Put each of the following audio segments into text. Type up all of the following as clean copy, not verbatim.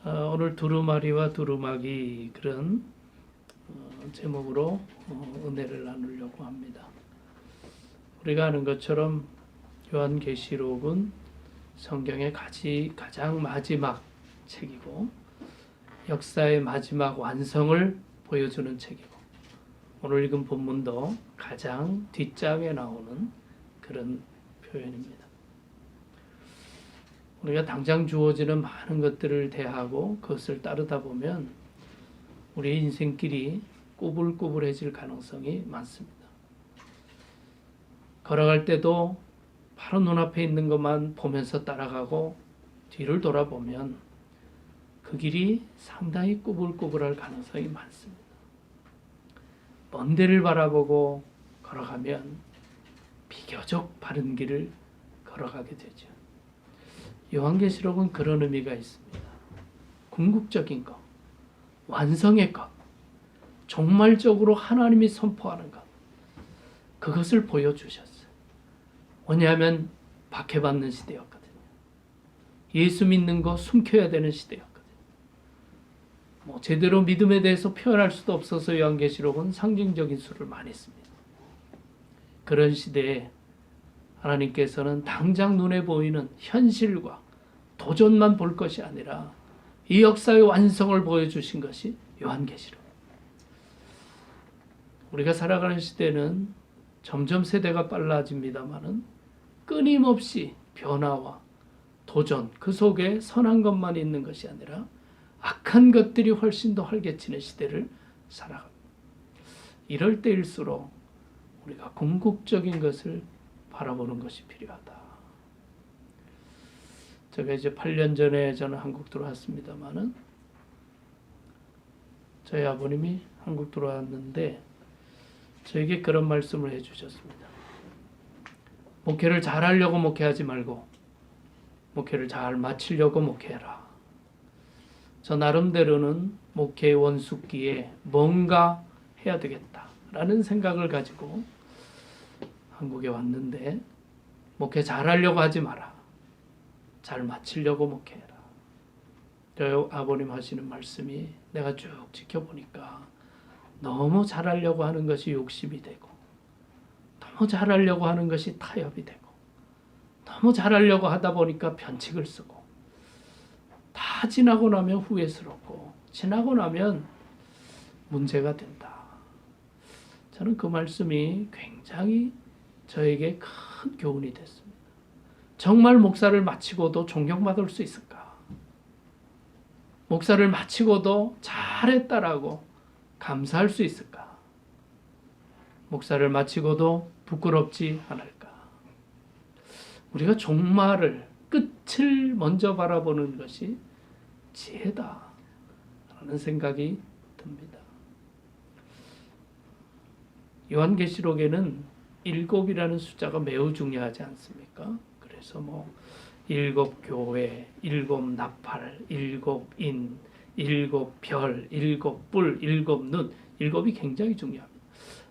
오늘 두루마리와 두루마기 그런 제목으로 은혜를 나누려고 합니다. 우리가 아는 것처럼 요한계시록은 성경의 가장 마지막 책이고 역사의 마지막 완성을 보여주는 책이고 오늘 읽은 본문도 가장 뒷장에 나오는 그런 표현입니다. 우리가 당장 주어지는 많은 것들을 대하고 그것을 따르다 보면 우리의 인생길이 꾸불꾸불해질 가능성이 많습니다. 걸어갈 때도 바로 눈앞에 있는 것만 보면서 따라가고 뒤를 돌아보면 그 길이 상당히 꾸불꾸불할 가능성이 많습니다. 먼 데를 바라보고 걸어가면 비교적 바른 길을 걸어가게 되죠. 요한계시록은 그런 의미가 있습니다. 궁극적인 것, 완성의 것, 종말적으로 하나님이 선포하는 것, 그것을 보여주셨어요. 왜냐하면 박해받는 시대였거든요. 예수 믿는 거 숨겨야 되는 시대였거든요. 제대로 믿음에 대해서 표현할 수도 없어서 요한계시록은 상징적인 수를 많이 씁니다. 그런 시대에 하나님께서는 당장 눈에 보이는 현실과 도전만 볼 것이 아니라 이 역사의 완성을 보여주신 것이 요한계시록. 우리가 살아가는 시대는 점점 세대가 빨라집니다마는 끊임없이 변화와 도전, 그 속에 선한 것만 있는 것이 아니라 악한 것들이 훨씬 더 활개치는 시대를 살아갑니다. 이럴 때일수록 우리가 궁극적인 것을 바라보는 것이 필요하다. 제가 이제 8년 전에 저는 한국 들어왔습니다마는 저희 아버님이 한국 들어왔는데 저에게 그런 말씀을 해주셨습니다. 목회를 잘하려고 목회하지 말고 목회를 잘 마치려고 목회해라. 저 나름대로는 목회의 원숙기에 뭔가 해야 되겠다라는 생각을 가지고 한국에 왔는데 목회 잘하려고 하지 마라. 잘 마치려고 목회해라. 저희 아버님 하시는 말씀이 내가 쭉 지켜보니까 너무 잘하려고 하는 것이 욕심이 되고 너무 잘하려고 하는 것이 타협이 되고 너무 잘하려고 하다 보니까 변칙을 쓰고 다 지나고 나면 후회스럽고 지나고 나면 문제가 된다. 저는 그 말씀이 굉장히 저에게 큰 교훈이 됐습니다. 정말 목사를 마치고도 존경받을 수 있을까? 목사를 마치고도 잘했다라고 감사할 수 있을까? 목사를 마치고도 부끄럽지 않을까? 우리가 종말을, 끝을 먼저 바라보는 것이 지혜다 라는 생각이 듭니다. 요한계시록에는 7이라는 숫자가 매우 중요하지 않습니까? 그래서 7 교회, 7 나팔, 7 인, 7 별, 7 뿔, 7 눈, 7이 굉장히 중요합니다.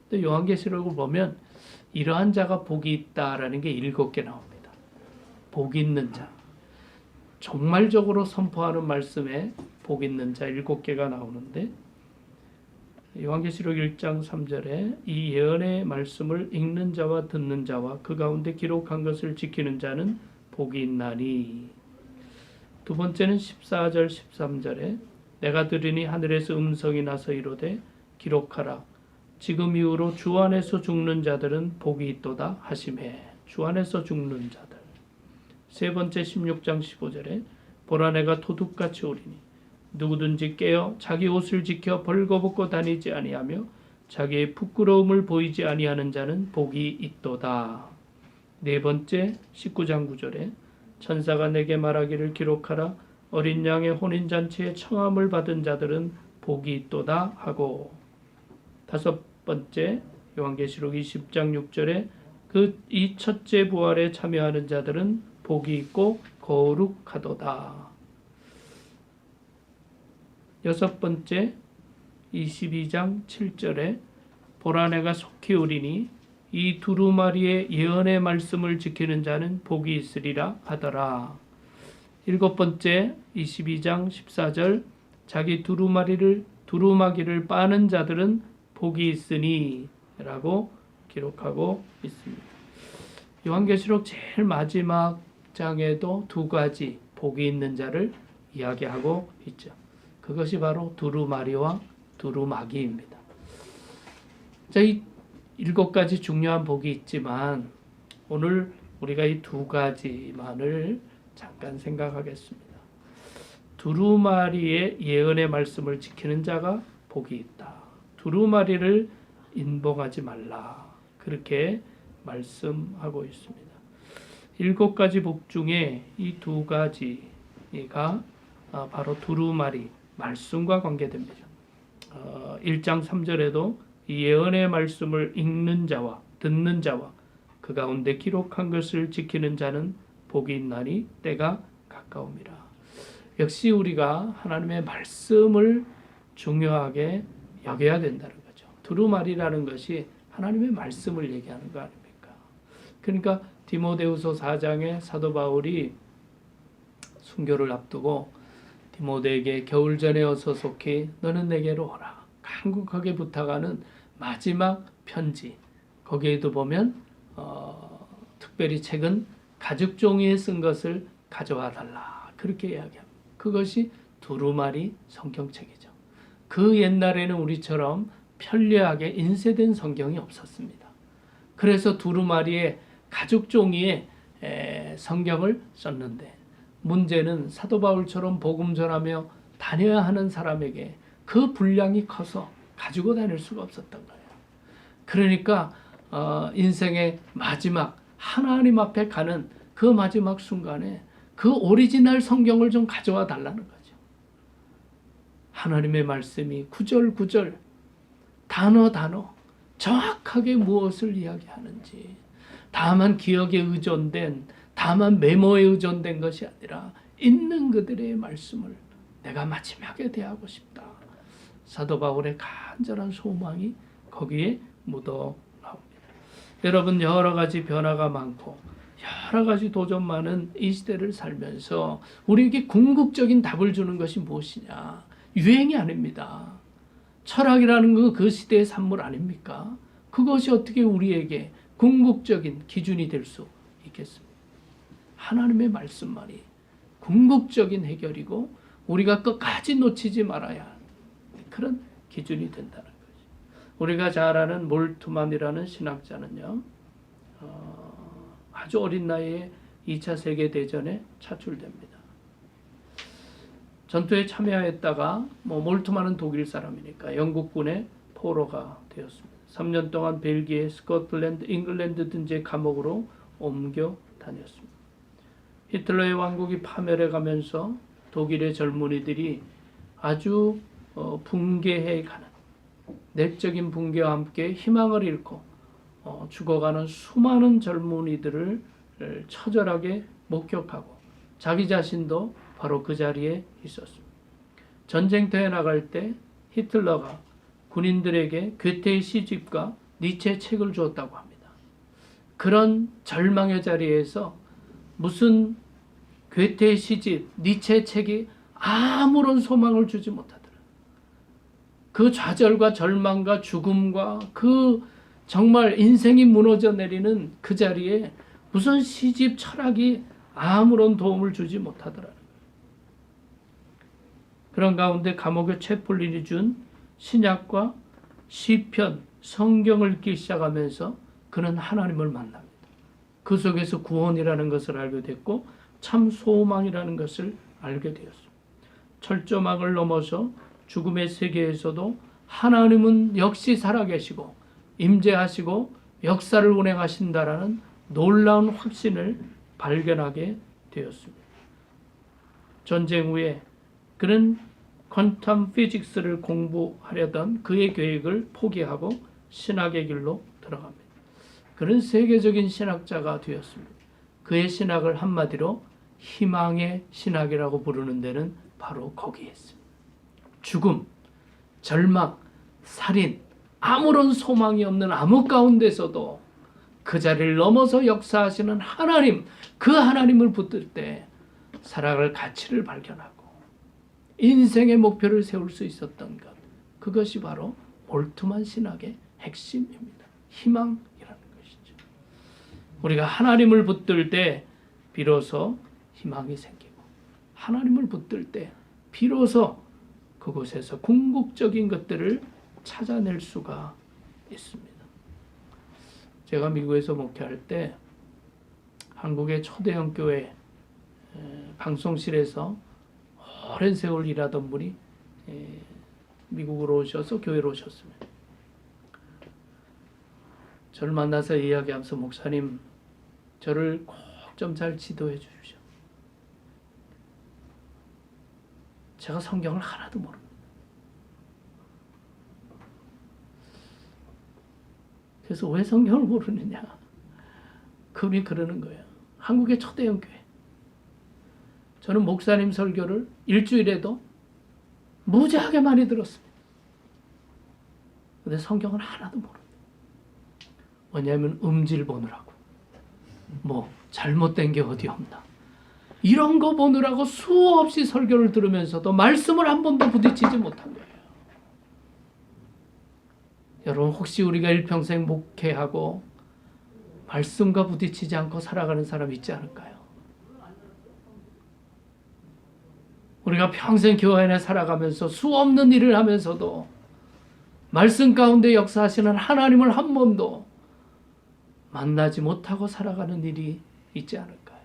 또 요한계시록을 보면 이러한 자가 복이 있다라는 게 7개 나옵니다. 복 있는 자. 종말적으로 선포하는 말씀에 복 있는 자 7개가 나오는데 요한계시록 1장 3절에 이 예언의 말씀을 읽는 자와 듣는 자와 그 가운데 기록한 것을 지키는 자는 복이 있나니. 두 번째는 14절 13절에 내가 들으니 하늘에서 음성이 나서 이르되 기록하라. 지금 이후로 주 안에서 죽는 자들은 복이 있도다 하시매. 주 안에서 죽는 자들. 세 번째 16장 15절에 보라 내가 도둑같이 오리니 누구든지 깨어 자기 옷을 지켜 벌거벗고 다니지 아니하며 자기의 부끄러움을 보이지 아니하는 자는 복이 있도다. 네 번째 19장 9절에 천사가 내게 말하기를 기록하라. 어린 양의 혼인잔치에 청함을 받은 자들은 복이 있도다 하고. 다섯 번째 요한계시록 20장 6절에 이 첫째 부활에 참여하는 자들은 복이 있고 거룩하도다. 여섯 번째 22장 7절에 보라 내가 속히 오리니 이 두루마리의 예언의 말씀을 지키는 자는 복이 있으리라 하더라. 일곱 번째 22장 14절 자기 두루마기를 빠는 자들은 복이 있으니 라고 기록하고 있습니다. 요한계시록 제일 마지막 장에도 두 가지 복이 있는 자를 이야기하고 있죠. 그것이 바로 두루마리와 두루마기입니다. 자, 이 일곱 가지 중요한 복이 있지만 오늘 우리가 이 두 가지만을 잠깐 생각하겠습니다. 두루마리의 예언의 말씀을 지키는 자가 복이 있다. 두루마리를 인봉하지 말라. 그렇게 말씀하고 있습니다. 일곱 가지 복 중에 이 두 가지가 바로 두루마리, 말씀과 관계됩니다. 1장 3절에도 이 예언의 말씀을 읽는 자와 듣는 자와 그 가운데 기록한 것을 지키는 자는 복이 있나니 때가 가까움이라. 역시 우리가 하나님의 말씀을 중요하게 여겨야 된다는 거죠. 두루마리라는 것이 하나님의 말씀을 얘기하는 거 아닙니까? 그러니까 디모데후서 4장에 사도 바울이 순교를 앞두고 디모데에게 겨울전에 어서 속히 너는 내게로 오라 간곡하게 부탁하는 마지막 편지, 거기에도 보면 특별히 책은 가죽 종이에 쓴 것을 가져와 달라 그렇게 이야기합니다. 그것이 두루마리 성경책이죠. 그 옛날에는 우리처럼 편리하게 인쇄된 성경이 없었습니다. 그래서 두루마리에 가죽 종이에 성경을 썼는데 문제는 사도 바울처럼 복음 전하며 다녀야 하는 사람에게 그 분량이 커서 가지고 다닐 수가 없었던 거예요. 그러니까 인생의 마지막 하나님 앞에 가는 그 마지막 순간에 그 오리지널 성경을 좀 가져와 달라는 거죠. 하나님의 말씀이 구절 구절 단어 정확하게 무엇을 이야기하는지, 다만 기억에 의존된, 다만 메모에 의존된 것이 아니라 있는 그들의 말씀을 내가 마지막에 대하고 싶다. 사도 바울의 간절한 소망이 거기에 묻어 나옵니다. 여러분, 여러 가지 변화가 많고 여러 가지 도전 많은 이 시대를 살면서 우리에게 궁극적인 답을 주는 것이 무엇이냐? 유행이 아닙니다. 철학이라는 거 그 시대의 산물 아닙니까? 그것이 어떻게 우리에게 궁극적인 기준이 될 수 있겠습니까? 하나님의 말씀만이 궁극적인 해결이고 우리가 끝까지 놓치지 말아야 하는 그런 기준이 된다는 거죠. 우리가 잘 아는 몰트만이라는 신학자는요, 아주 어린 나이에 2차 세계대전에 차출됩니다. 전투에 참여했다가 몰트만은 독일 사람이니까 영국군의 포로가 되었습니다. 3년 동안 벨기에, 스코틀랜드, 잉글랜드 등지의 감옥으로 옮겨 다녔습니다. 히틀러의 왕국이 파멸해 가면서 독일의 젊은이들이 아주 붕괴해 가는, 내적인 붕괴와 함께 희망을 잃고 죽어가는 수많은 젊은이들을 처절하게 목격하고 자기 자신도 바로 그 자리에 있었습니다. 전쟁터에 나갈 때 히틀러가 군인들에게 괴테의 시집과 니체의 책을 주었다고 합니다. 그런 절망의 자리에서 무슨 괴테의 시집, 니체의 책이 아무런 소망을 주지 못하더라. 그 좌절과 절망과 죽음과 그 정말 인생이 무너져 내리는 그 자리에 무슨 시집, 철학이 아무런 도움을 주지 못하더라. 그런 가운데 감옥의 채플린이 준 신약과 시편, 성경을 읽기 시작하면서 그는 하나님을 만납니다. 그 속에서 구원이라는 것을 알게 됐고 참 소망이라는 것을 알게 되었습니다. 철조망을 넘어서 죽음의 세계에서도 하나님은 역시 살아계시고 임재하시고 역사를 운행하신다라는 놀라운 확신을 발견하게 되었습니다. 전쟁 후에 그는 퀀텀 피직스를 공부하려던 그의 계획을 포기하고 신학의 길로 들어갑니다. 그는 세계적인 신학자가 되었습니다. 그의 신학을 한마디로 희망의 신학이라고 부르는 데는 바로 거기에 있습니다. 죽음, 절망, 살인, 아무런 소망이 없는 암흑 가운데서도 그 자리를 넘어서 역사하시는 하나님, 그 하나님을 붙들 때 살아갈 가치를 발견하고 인생의 목표를 세울 수 있었던 것, 그것이 바로 올트만 신학의 핵심입니다. 희망이라는 것이죠. 우리가 하나님을 붙들 때 비로소 희망이 생기고, 하나님을 붙들 때 비로소 그곳에서 궁극적인 것들을 찾아낼 수가 있습니다. 제가 미국에서 목회할 때 한국의 초대형 교회 방송실에서 오랜 세월 일하던 분이 미국으로 오셔서 교회로 오셨습니다. 저를 만나서 이야기하면서, 목사님, 저를 꼭 좀 잘 지도해 주십시오. 제가 성경을 하나도 모릅니다. 그래서 왜 성경을 모르느냐? 그분이 그러는 거예요. 한국의 초대형 교회. 저는 목사님 설교를 일주일에도 무지하게 많이 들었습니다. 근데 성경을 하나도 모릅니다. 왜냐하면 음질 보느라고, 뭐 잘못된 게 어디 없나, 이런 거 보느라고 수없이 설교를 들으면서도 말씀을 한 번도 부딪히지 못한 거예요. 여러분, 혹시 우리가 일평생 목회하고 말씀과 부딪히지 않고 살아가는 사람 있지 않을까요? 우리가 평생 교회 안에 살아가면서 수없는 일을 하면서도 말씀 가운데 역사하시는 하나님을 한 번도 만나지 못하고 살아가는 일이 있지 않을까요?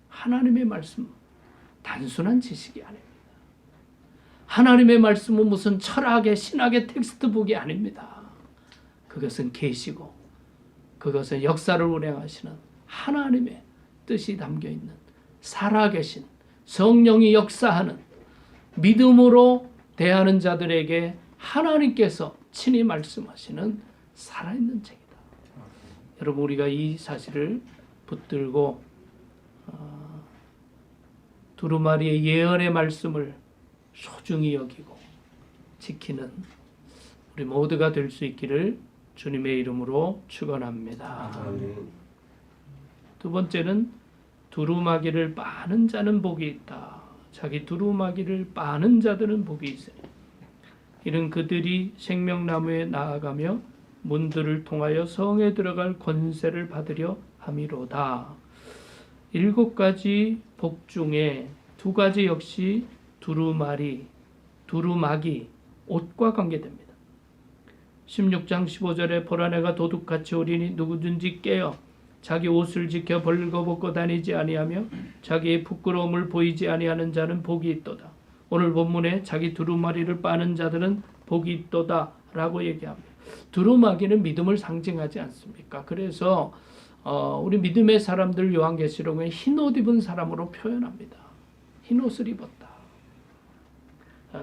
하나님의 말씀, 단순한 지식이 아닙니다. 하나님의 말씀은 무슨 철학의 신학의 텍스트북이 아닙니다. 그것은 계시고, 그것은 역사를 운행하시는 하나님의 뜻이 담겨있는, 살아계신 성령이 역사하는, 믿음으로 대하는 자들에게 하나님께서 친히 말씀하시는 살아있는 책이다. 여러분, 우리가 이 사실을 붙들고 두루마리의 예언의 말씀을 소중히 여기고 지키는 우리 모두가 될 수 있기를 주님의 이름으로 축원합니다. 두 번째는 두루마기를 빠는 자는 복이 있다. 자기 두루마기를 빠는 자들은 복이 있으니 이는 그들이 생명나무에 나아가며 문들을 통하여 성에 들어갈 권세를 받으려 함이로다. 7가지 복 중에 2가지 역시 두루마기, 옷과 관계됩니다. 16장 15절에 보라, 내가 도둑같이 오리니 누구든지 깨어 자기 옷을 지켜 벌거벗고 다니지 아니하며 자기의 부끄러움을 보이지 아니하는 자는 복이 있도다. 오늘 본문에 자기 두루마리를 빠는 자들은 복이 있도다 라고 얘기합니다. 두루마기는 믿음을 상징하지 않습니까? 그래서 우리 믿음의 사람들 요한계시록에 흰옷 입은 사람으로 표현합니다. 흰옷을 입었다.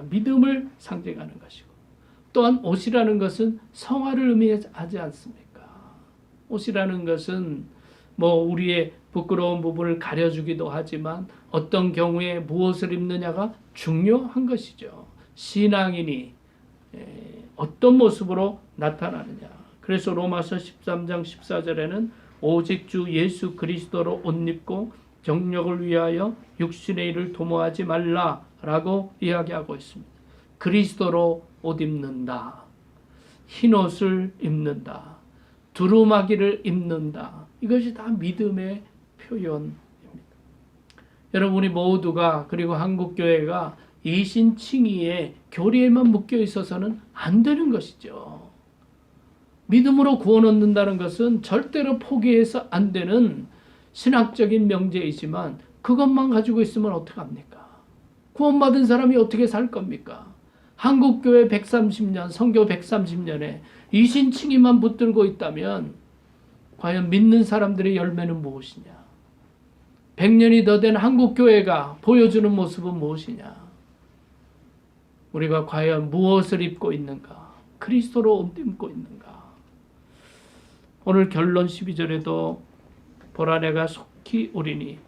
믿음을 상징하는 것이고, 또한 옷이라는 것은 성화를 의미하지 않습니까? 옷이라는 것은 뭐 우리의 부끄러운 부분을 가려주기도 하지만 어떤 경우에 무엇을 입느냐가 중요한 것이죠. 신앙인이 어떤 모습으로 나타나느냐. 그래서 로마서 13장 14절에는 오직 주 예수 그리스도로 옷 입고 정력을 위하여 육신의 일을 도모하지 말라라고 이야기하고 있습니다. 그리스도로 옷 입는다. 흰옷을 입는다. 두루마기를 입는다. 이것이 다 믿음의 표현입니다. 여러분이 모두가, 그리고 한국교회가 이신칭의의 교리에만 묶여 있어서는 안 되는 것이죠. 믿음으로 구원 얻는다는 것은 절대로 포기해서 안 되는 신학적인 명제이지만 그것만 가지고 있으면 어떡합니까? 구원받은 사람이 어떻게 살 겁니까? 한국교회 130년, 선교 130년에 이신칭의만 붙들고 있다면 과연 믿는 사람들의 열매는 무엇이냐? 100년이 더 된 한국교회가 보여주는 모습은 무엇이냐? 우리가 과연 무엇을 입고 있는가? 그리스도로 옷 입고 있는가? 오늘 결론 12절에도 보라, 내가 속히 오리니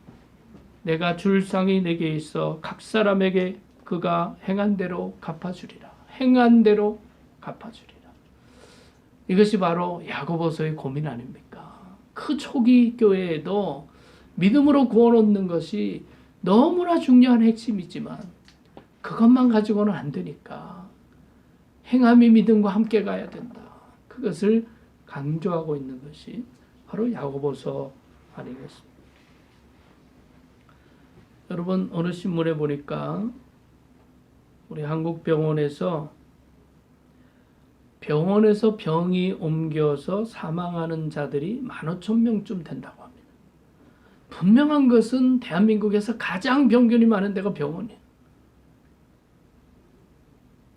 내가 줄 상이 내게 있어 각 사람에게 그가 행한 대로 갚아주리라. 행한 대로 갚아주리라. 이것이 바로 야고보서의 고민 아닙니까? 그 초기 교회에도 믿음으로 구원 얻는 것이 너무나 중요한 핵심이지만 그것만 가지고는 안 되니까 행함이 믿음과 함께 가야 된다. 그것을 강조하고 있는 것이 바로 야고보서 아니겠습니까? 여러분 어느 신문에 보니까 우리 한국 병원에서 병이 옮겨서 사망하는 자들이 15,000명쯤 된다고 합니다. 분명한 것은 대한민국에서 가장 병균이 많은 데가 병원이에요.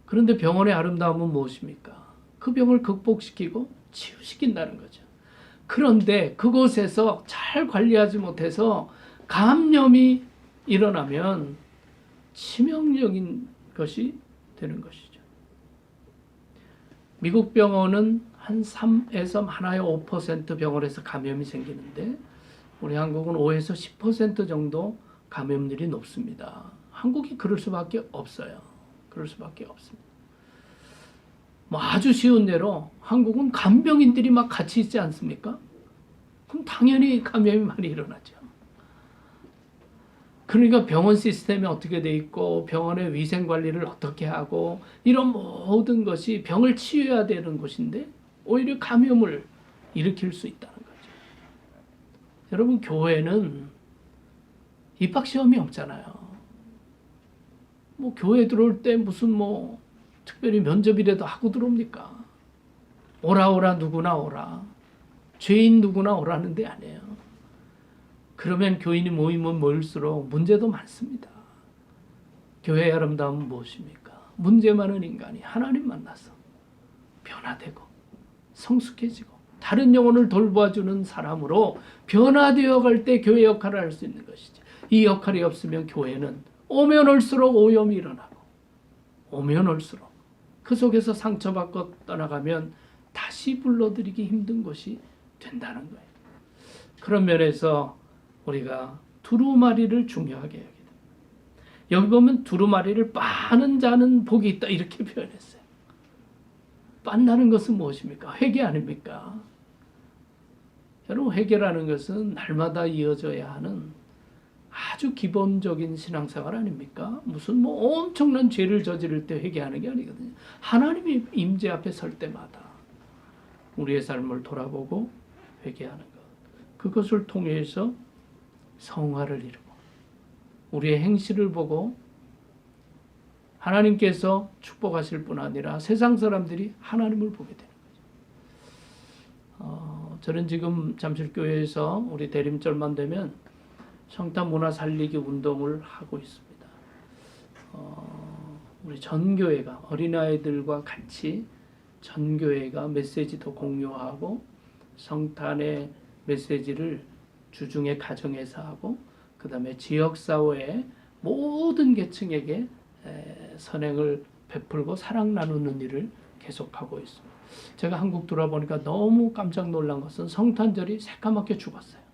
그런데 병원의 아름다움은 무엇입니까? 그 병을 극복시키고 치유시킨다는 거죠. 그런데 그곳에서 잘 관리하지 못해서 감염이 일어나면 치명적인 것이 되는 것이죠. 미국 병원은 한 3에서 많아야 5% 병원에서 감염이 생기는데 우리 한국은 5에서 10% 정도 감염률이 높습니다. 한국이 그럴 수밖에 없어요. 그럴 수밖에 없습니다. 뭐 아주 쉬운 예로 한국은 간병인들이 막 같이 있지 않습니까? 그럼 당연히 감염이 많이 일어나죠. 그러니까 병원 시스템이 어떻게 돼 있고 병원의 위생 관리를 어떻게 하고 이런 모든 것이 병을 치유해야 되는 곳인데 오히려 감염을 일으킬 수 있다는 거죠. 여러분 교회는 입학 시험이 없잖아요. 뭐 교회 들어올 때 무슨 뭐 특별히 면접이라도 하고 들어옵니까? 오라 누구나 오라. 죄인 누구나 오라는 데 아니에요. 그러면 교인이 모이면 모일수록 문제도 많습니다. 교회의 아름다움은 무엇입니까? 문제 많은 인간이 하나님 만나서 변화되고 성숙해지고 다른 영혼을 돌봐주는 사람으로 변화되어 갈 때 교회 역할을 할 수 있는 것이죠. 이 역할이 없으면 교회는 오면 올수록 오염이 일어나고 오면 올수록 그 속에서 상처받고 떠나가면 다시 불러들이기 힘든 것이 된다는 거예요. 그런 면에서 우리가 두루마리를 중요하게 여기다. 여기 보면 두루마리를 빠는 자는 복이 있다 이렇게 표현했어요. 빤다는 것은 무엇입니까? 회개 아닙니까? 여러분 회개라는 것은 날마다 이어져야 하는 아주 기본적인 신앙생활 아닙니까? 무슨 뭐 엄청난 죄를 저지를 때 회개하는 게 아니거든요. 하나님이 임재 앞에 설 때마다 우리의 삶을 돌아보고 회개하는 것. 그것을 통해서 성화를 이루고 우리의 행실을 보고 하나님께서 축복하실 뿐 아니라 세상 사람들이 하나님을 보게 되는 거죠. 저는 지금 잠실교회에서 우리 대림절만 되면 성탄 문화 살리기 운동을 하고 있습니다. 우리 전교회가 어린아이들과 같이 전교회가 메시지도 공유하고 성탄의 메시지를 주중에 가정에서 하고 그 다음에 지역사회의 모든 계층에게 선행을 베풀고 사랑 나누는 일을 계속하고 있습니다. 제가 한국 돌아보니까 너무 깜짝 놀란 것은 성탄절이 새까맣게 죽었어요.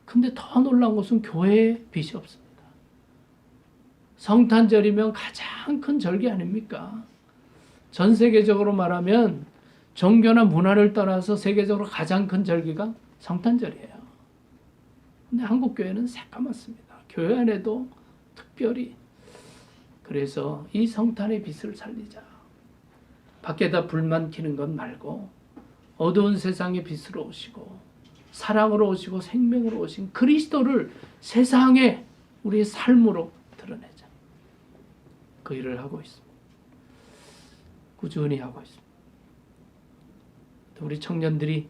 근데 더 놀란 것은 교회에 빛이 없습니다. 성탄절이면 가장 큰 절기 아닙니까? 전 세계적으로 말하면 종교나 문화를 떠나서 세계적으로 가장 큰 절기가 성탄절이에요. 근데 한국 교회는 새까맣습니다. 교회 안에도 특별히. 그래서 이 성탄의 빛을 살리자. 밖에다 불만 켜는 것 말고 어두운 세상의 빛으로 오시고 사랑으로 오시고 생명으로 오신 그리스도를 세상에 우리의 삶으로 드러내자. 그 일을 하고 있습니다. 꾸준히 하고 있습니다. 우리 청년들이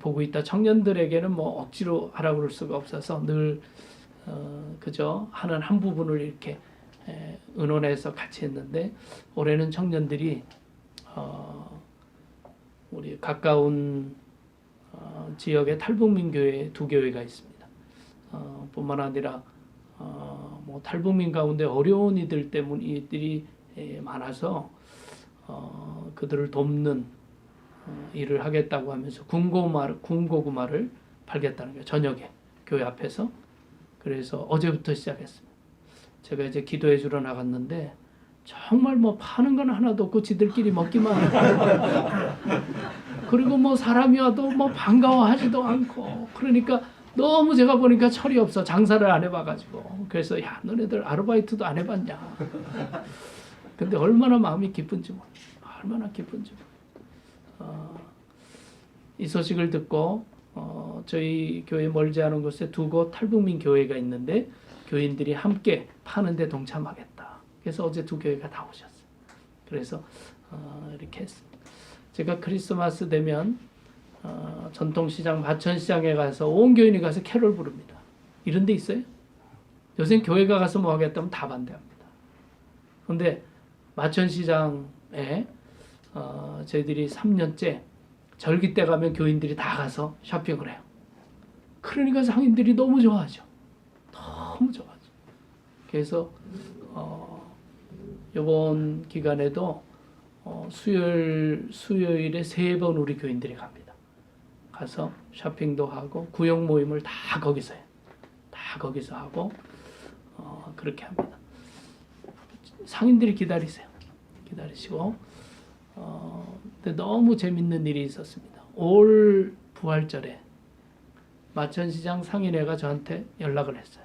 보고 있다. 청년들에게는 뭐 억지로 하라고 그럴 수가 없어서 늘 그저 하는 한 부분을 이렇게 의논해서 같이 했는데 올해는 청년들이 우리 가까운 지역에 탈북민 교회 2교회가 있습니다. 뿐만 아니라 뭐 탈북민 가운데 어려운 이들 때문에 이들이 많아서 그들을 돕는 일을 하겠다고 하면서 군고구마를 팔겠다는 거예요. 저녁에 교회 앞에서. 그래서 어제부터 시작했습니다. 제가 이제 기도해 주러 나갔는데 정말 뭐 파는 건 하나도 없고 지들끼리 먹기만 하고 그리고 뭐 사람이 와도 뭐 반가워하지도 않고 그러니까 너무 제가 보니까 철이 없어. 장사를 안 해봐가지고. 그래서 야, 너네들 아르바이트도 안 해봤냐. 근데 얼마나 마음이 기쁜지 몰라. 얼마나 기쁜지 몰라. 이 소식을 듣고 저희 교회 멀지 않은 곳에 두 곳 탈북민 교회가 있는데 교인들이 함께 파는데 동참하겠다. 그래서 어제 두 교회가 다 오셨어요. 그래서 이렇게 했습니다. 제가 크리스마스 되면 전통시장 마천시장에 가서 온 교인이 가서 캐롤 부릅니다. 이런 데 있어요? 요새 교회가 가서 뭐 하겠다면 다 반대합니다. 그런데 마천시장에 저희들이 3년째 절기 때 가면 교인들이 다 가서 쇼핑을 해요. 그러니까 상인들이 너무 좋아하죠. 너무 좋아하죠. 그래서 이번 기간에도 수요일에 3번 우리 교인들이 갑니다. 가서 쇼핑도 하고 구역 모임을 다 거기서 해요. 다 거기서 하고 그렇게 합니다. 상인들이 기다리세요. 기다리시고 근데 너무 재밌는 일이 있었습니다. 올 부활절에 마천시장 상인회가 저한테 연락을 했어요.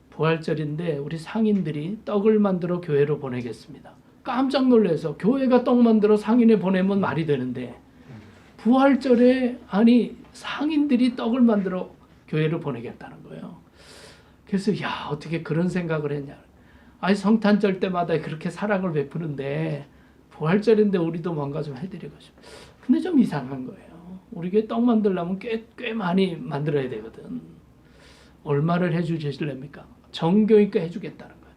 부활절인데 우리 상인들이 떡을 만들어 교회로 보내겠습니다. 깜짝 놀라서 교회가 떡 만들어 상인회 보내면 말이 되는데 부활절에 아니 상인들이 떡을 만들어 교회로 보내겠다는 거예요. 그래서 야 어떻게 그런 생각을 했냐. 아니 성탄절 때마다 그렇게 사랑을 베푸는데 부활절인데 우리도 뭔가 좀 해드리고 싶어. 근데 좀 이상한 거예요. 우리 교회 떡 만들려면 꽤 많이 만들어야 되거든. 얼마를 해주실랍니까? 정교니까 해주겠다는 거예요.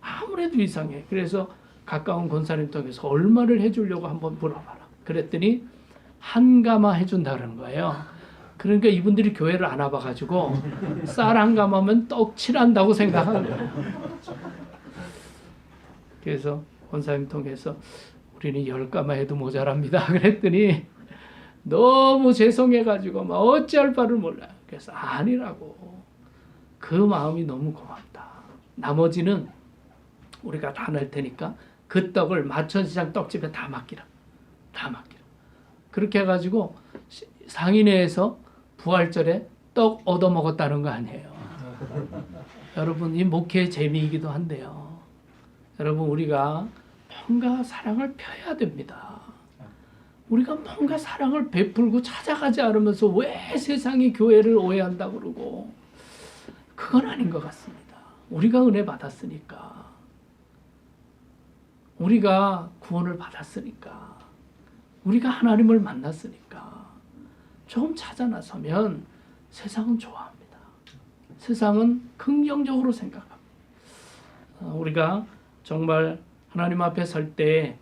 아무래도 이상해. 그래서 가까운 권사님 통해서 얼마를 해주려고 한번 물어봐라. 그랬더니 한 가마 해준다 그러는 거예요. 그러니까 이분들이 교회를 안 와봐가지고 쌀 한 가마면 떡 칠한다고 생각하는 거예요. 그래서 권사님 통해서 우리는 10가마 해도 모자랍니다. 그랬더니 너무 죄송해가지고 막 어찌할 바를 몰라요. 그래서 아니라고. 그 마음이 너무 고맙다. 나머지는 우리가 다 낼 테니까 그 떡을 마천시장 떡집에 다 맡기라. 다 맡기라. 그렇게 해가지고 상인회에서 부활절에 떡 얻어먹었다는 거 아니에요. 여러분 이 목회의 재미이기도 한데요. 여러분 우리가 뭔가 사랑을 펴야 됩니다. 우리가 뭔가 사랑을 베풀고 찾아가지 않으면서 왜 세상이 교회를 오해한다고 그러고 그건 아닌 것 같습니다. 우리가 은혜 받았으니까 우리가 구원을 받았으니까 우리가 하나님을 만났으니까 조금 찾아 나서면 세상은 좋아합니다. 세상은 긍정적으로 생각합니다. 우리가 정말 하나님 앞에 설 때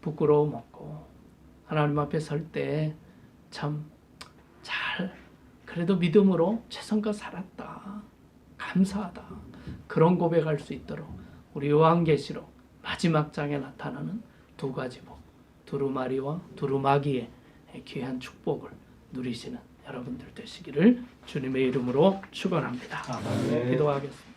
부끄러움 없고 하나님 앞에 설 때 참 잘 그래도 믿음으로 최선과 살았다. 감사하다. 그런 고백할 수 있도록 우리 요한계시록 마지막 장에 나타나는 두 가지 복, 두루마리와 두루마기의 귀한 축복을 누리시는 여러분들 되시기를 주님의 이름으로 축원합니다. 기도하겠습니다.